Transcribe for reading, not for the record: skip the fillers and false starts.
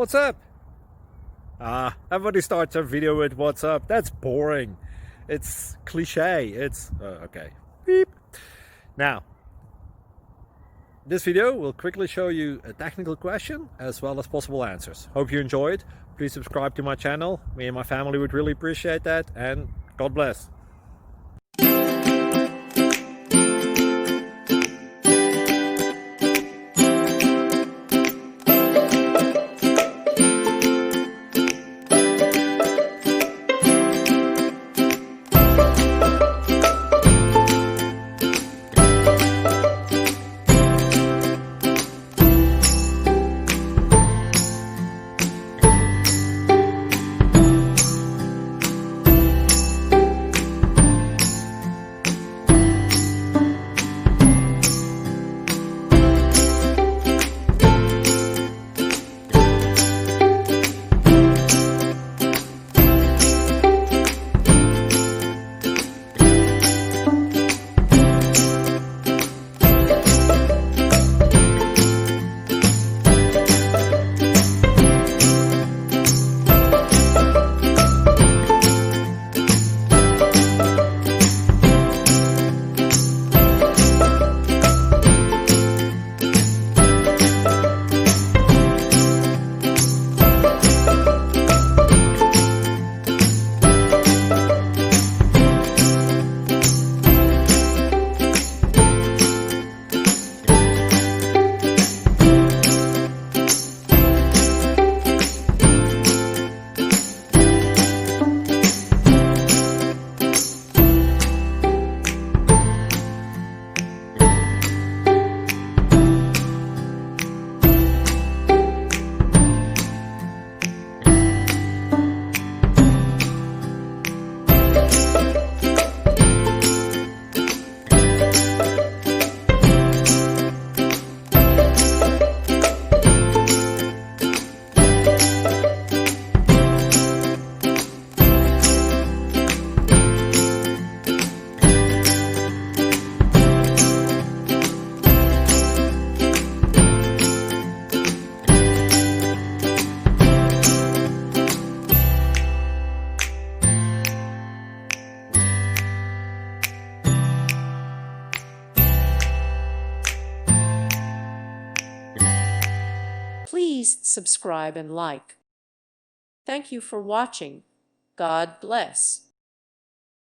What's up? Everybody starts a video with what's up. That's boring. It's cliche. It's okay. Beep. Now, this video will quickly show you a technical question as well as possible answers. Hope you enjoyed. Please subscribe to my channel. Me and my family would really appreciate that, and God bless. Please subscribe and like. Thank you for watching. God bless.